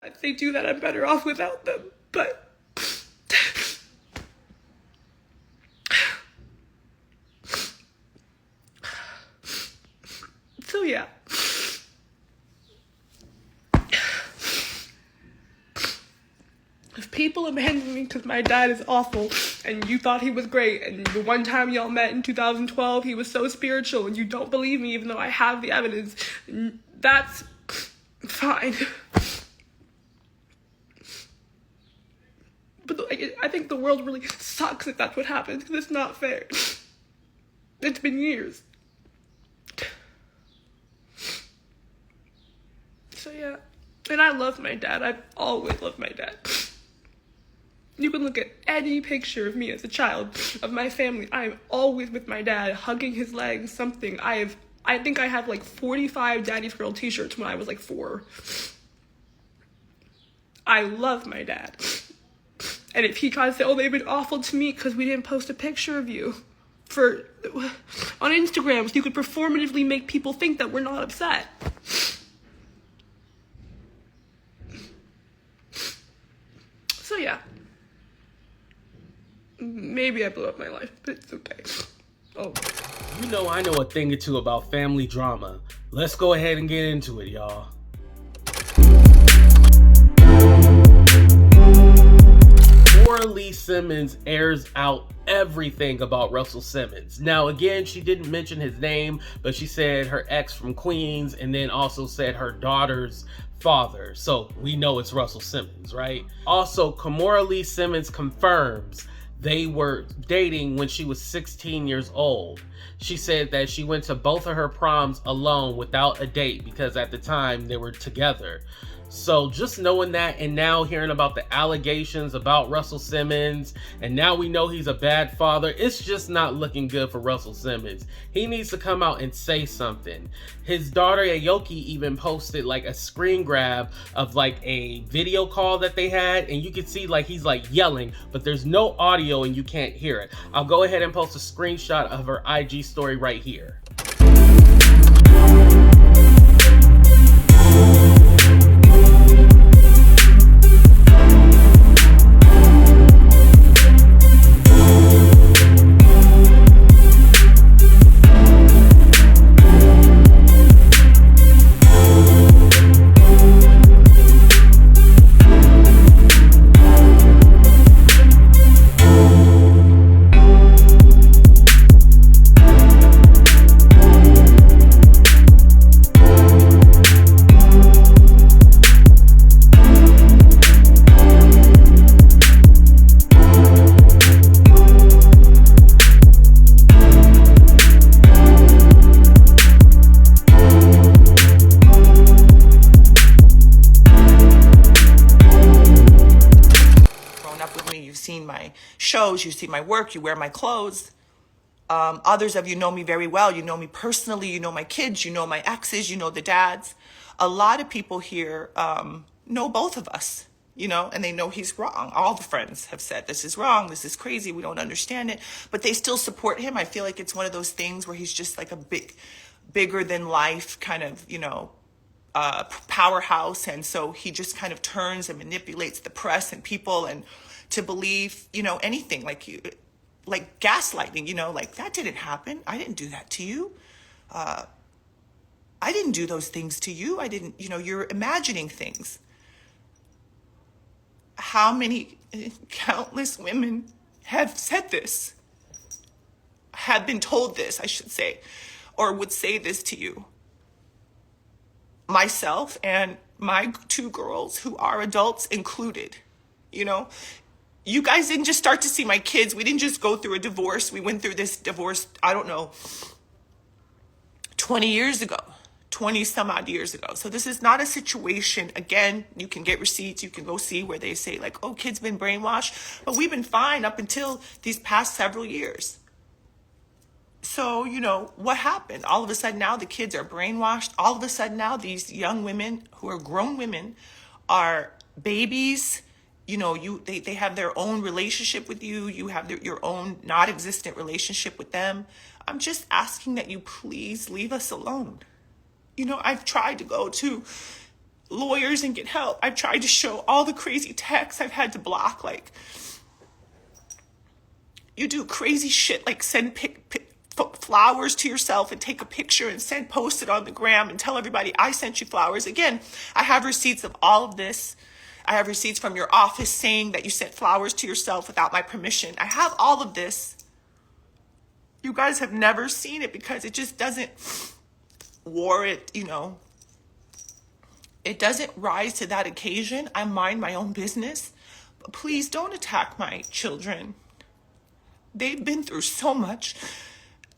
If they do that, I'm better off without them. But so yeah. If people abandon me because my dad is awful and you thought he was great and the one time y'all met in 2012 he was so spiritual and you don't believe me even though I have the evidence, that's fine. But I think the world really sucks if that's what happens, because it's not fair. It's been years. So yeah. And I love my dad. I've always loved my dad. You can look at any picture of me as a child, of my family. I'm always with my dad, hugging his legs, something. I think I have like 45 Daddy's Girl t-shirts when I was like 4. I love my dad. And if he tries to say, oh, they've been awful to me because we didn't post a picture of you on Instagram so you could performatively make people think that we're not upset. So yeah. Maybe I blew up my life, but it's okay. Oh. You know I know a thing or two about family drama. Let's go ahead and get into it, y'all. Russell Simmons airs out everything about Russell Simmons. Now, again, she didn't mention his name, but she said her ex from Queens and then also said her daughter's father. So we know it's Russell Simmons, right? Also, Kimora Simmons confirms they were dating when she was 16 years old. She said that she went to both of her proms alone without a date because at the time they were together. So just knowing that and now hearing about the allegations about Russell Simmons and now we know he's a bad father, it's just not looking good for Russell Simmons. He needs to come out and say something. His daughter Aoki even posted like a screen grab of like a video call that they had and you can see like he's like yelling, but there's no audio and you can't hear it. I'll go ahead and post a screenshot of her IG story right here. You've seen my shows, you see my work, you wear my clothes. Others of you know me very well. You know me personally, you know my kids, you know my exes, you know the dads. A lot of people here know both of us, you know, and they know he's wrong. All the friends have said, this is wrong, this is crazy, we don't understand it, but they still support him. I feel like it's one of those things where he's just like a bigger than life kind of, you know, powerhouse. And so he just kind of turns and manipulates the press and people and to believe, you know, anything like gaslighting, you know, like that didn't happen. I didn't do that to you. I didn't do those things to you. I didn't, you know, you're imagining things. How many countless women have said this, have been told this, I should say, or would say this to you? Myself and my 2 girls who are adults included, you know. You guys didn't just start to see my kids. We didn't just go through a divorce. We went through this divorce, I don't know, 20 years ago, 20 some odd years ago. So this is not a situation, again, you can get receipts, you can go see where they say like, oh, kids been brainwashed, but we've been fine up until these past several years. So, you know, what happened? All of a sudden now the kids are brainwashed. All of a sudden now these young women who are grown women are babies. You know, they have their own relationship with you. You have your own not existent relationship with them. I'm just asking that you please leave us alone. You know, I've tried to go to lawyers and get help. I've tried to show all the crazy texts I've had to block. Like, you do crazy shit like send flowers to yourself and take a picture and post it on the gram and tell everybody I sent you flowers. Again, I have receipts of all of this. I have receipts from your office saying that you sent flowers to yourself without my permission. I have all of this. You guys have never seen it because it just doesn't warrant, it doesn't rise to that occasion. I mind my own business. But please don't attack my children. They've been through so much.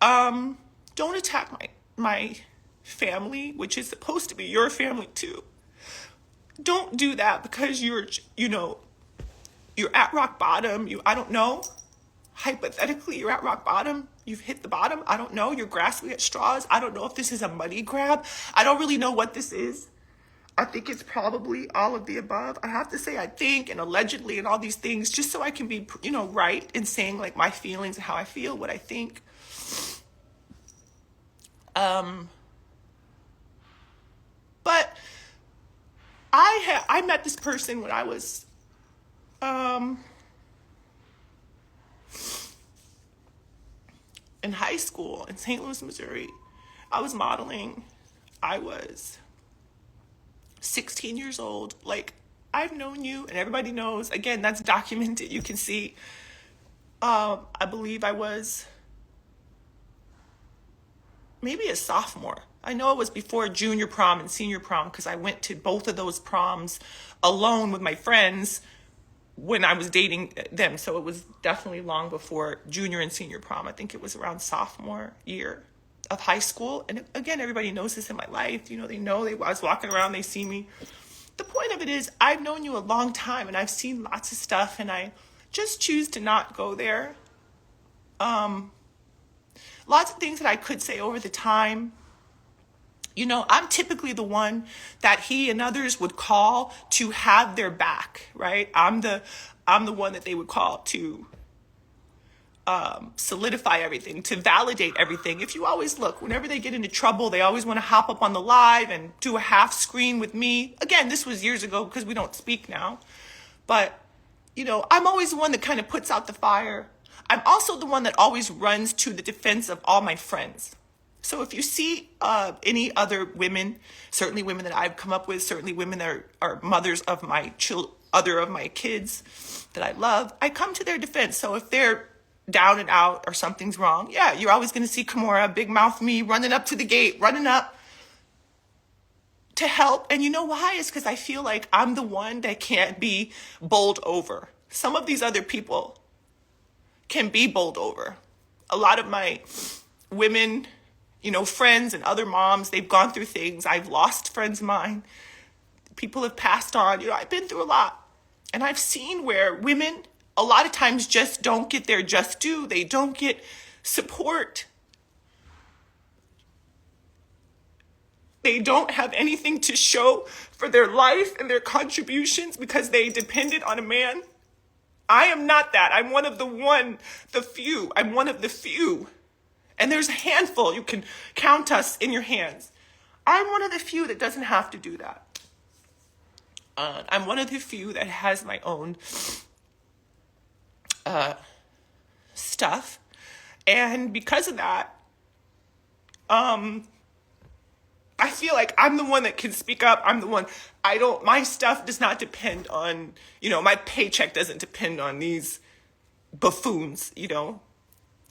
Don't attack my family, which is supposed to be your family too. Don't do that because you're at rock bottom. I don't know. Hypothetically, you're at rock bottom. You've hit the bottom. I don't know. You're grasping at straws. I don't know if this is a money grab. I don't really know what this is. I think it's probably all of the above. I have to say I think and allegedly and all these things just so I can be, right in saying like my feelings and how I feel, what I think. But I met this person when I was in high school in St. Louis, Missouri. I was modeling. I was 16 years old. Like, I've known you and everybody knows. Again, that's documented. You can see. I believe I was maybe a sophomore. I know it was before junior prom and senior prom because I went to both of those proms alone with my friends when I was dating them. So it was definitely long before junior and senior prom. I think it was around sophomore year of high school. And again, everybody knows this in my life. They know I was walking around, they see me. The point of it is I've known you a long time and I've seen lots of stuff and I just choose to not go there. Lots of things that I could say over the time. I'm typically the one that he and others would call to have their back, right? I'm the one that they would call to solidify everything, to validate everything. If you always look, whenever they get into trouble, they always want to hop up on the live and do a half screen with me. Again, this was years ago because we don't speak now. But, I'm always the one that kind of puts out the fire. I'm also the one that always runs to the defense of all my friends. So if you see any other women, certainly women that I've come up with, certainly women that are mothers of my other of my kids that I love, I come to their defense. So if they're down and out or something's wrong, yeah, you're always going to see Kimora, big mouth me, running up to the gate, running up to help. And you know why? It's because I feel like I'm the one that can't be bowled over. Some of these other people can be bowled over. A lot of my women, friends and other moms, they've gone through things. I've lost friends of mine. People have passed on. I've been through a lot. And I've seen where women a lot of times just don't get their just due. They don't get support. They don't have anything to show for their life and their contributions because they depended on a man. I am not that. I'm one of the few. I'm one of the few. And there's a handful. You can count us in your hands. I'm one of the few that doesn't have to do that. I'm one of the few that has my own stuff. And because of that, I feel like I'm the one that can speak up. I'm the one, my stuff does not depend on, my paycheck doesn't depend on these buffoons,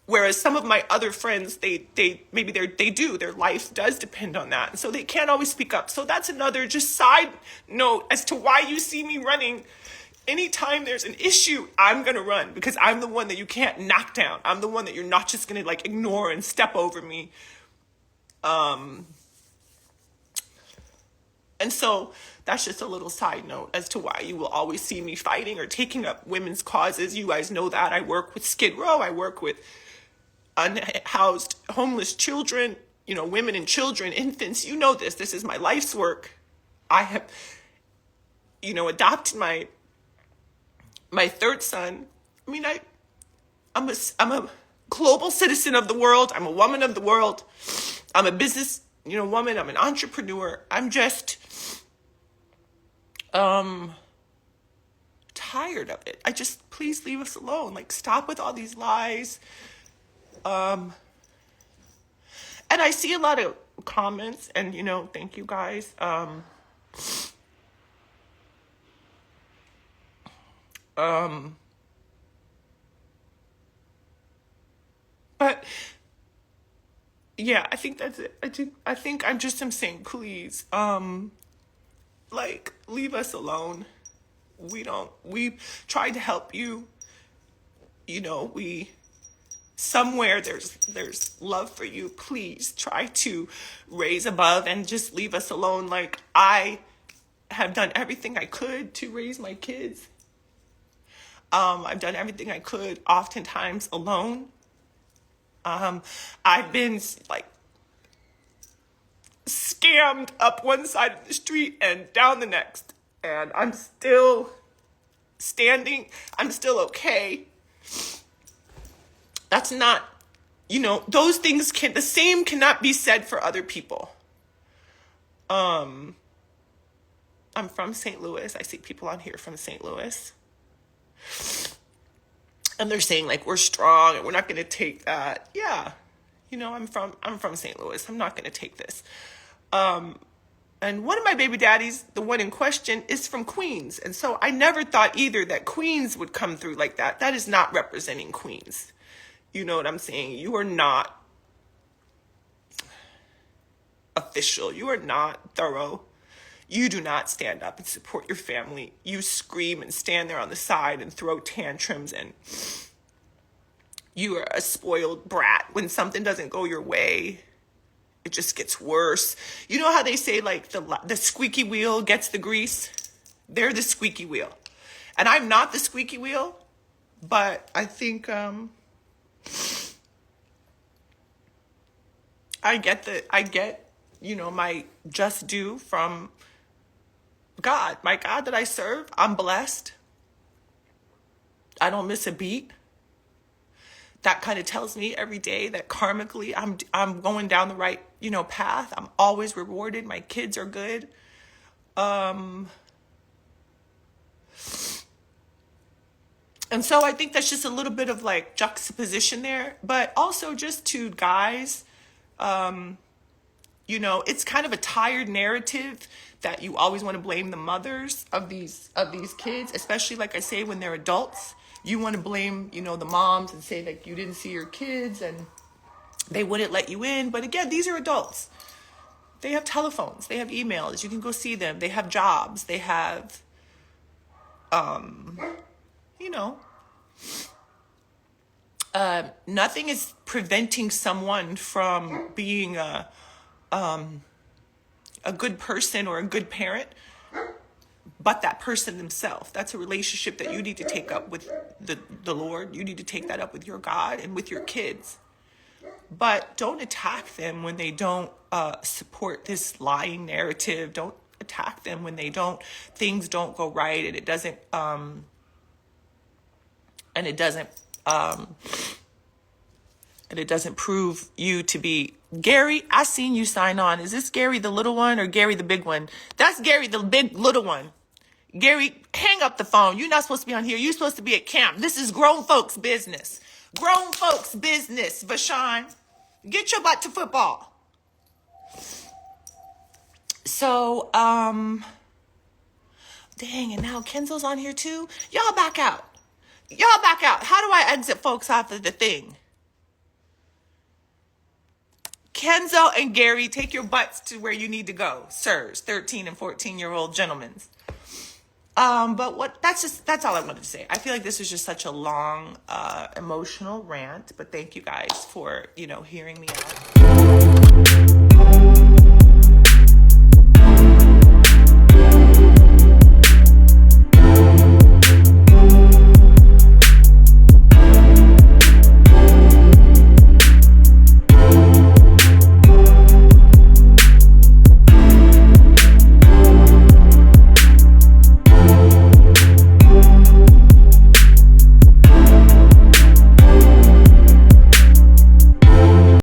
Whereas some of my other friends, they do, their life does depend on that. And so they can't always speak up. So that's another just side note as to why you see me running. Anytime there's an issue, I'm going to run because I'm the one that you can't knock down. I'm the one that you're not just going to ignore and step over me. And so that's just a little side note as to why you will always see me fighting or taking up women's causes. You guys know that. I work with Skid Row. I work with unhoused homeless children, women and children, infants. You know this. This is my life's work. I have, adopted my third son. I mean, I'm a global citizen of the world. I'm a woman of the world. I'm a business, woman. I'm an entrepreneur. I'm just tired of it. Please leave us alone. Like, stop with all these lies. And I see a lot of comments, and, thank you guys. But yeah, I think that's it. I think I'm saying, please, like, leave us alone. We tried to help you. Somewhere there's love for you. Please try to raise above and just leave us alone. Like, I have done everything I could to raise my kids. I've done everything I could, oftentimes alone. I've been like scammed up one side of the street and down the next. And I'm still standing. I'm still okay. That's not, those things the same cannot be said for other people. I'm from St. Louis. I see people on here from St. Louis. And they're saying, like, we're strong and we're not going to take that. Yeah. I'm from St. Louis. I'm not going to take this. And one of my baby daddies, the one in question, is from Queens. And so I never thought either that Queens would come through like that. That is not representing Queens. You know what I'm saying? You are not official. You are not thorough. You do not stand up and support your family. You scream and stand there on the side and throw tantrums, and you are a spoiled brat. When something doesn't go your way, it just gets worse. You know how they say, like, the squeaky wheel gets the grease? They're the squeaky wheel. And I'm not the squeaky wheel, but I think I get my just due from God. My God that I serve, I'm blessed. I don't miss a beat. That kind of tells me every day that karmically I'm going down the right, path. I'm always rewarded. My kids are good. And so I think that's just a little bit of, like, juxtaposition there, but also just to guys, it's kind of a tired narrative that you always want to blame the mothers of these kids, especially, like I say, when they're adults. You want to blame, the moms and say that you didn't see your kids and they wouldn't let you in. But again, these are adults. They have telephones. They have emails. You can go see them. They have jobs. They have, nothing is preventing someone from being a good person or a good parent, but that person themselves. That's a relationship that you need to take up with the Lord. You need to take that up with your God and with your kids. But don't attack them when they don't support this lying narrative. Don't attack them when things don't go right, and it doesn't prove you to be. Gary, I seen you sign on. Is this Gary the little one or Gary the big one? That's Gary the big little one. Gary, hang up the phone. You're not supposed to be on here. You're supposed to be at camp. This is grown folks' business. Grown folks' business, Vashawn. Get your butt to football. So, dang, and now Kenzo's on here too? Y'all back out. How do I exit folks off of the thing? Kenzo and Gary, take your butts to where you need to go, sirs, 13 and 14-year-old gentlemen. But that's all I wanted to say. I feel like this was just such a long, emotional rant, but thank you guys for, hearing me out.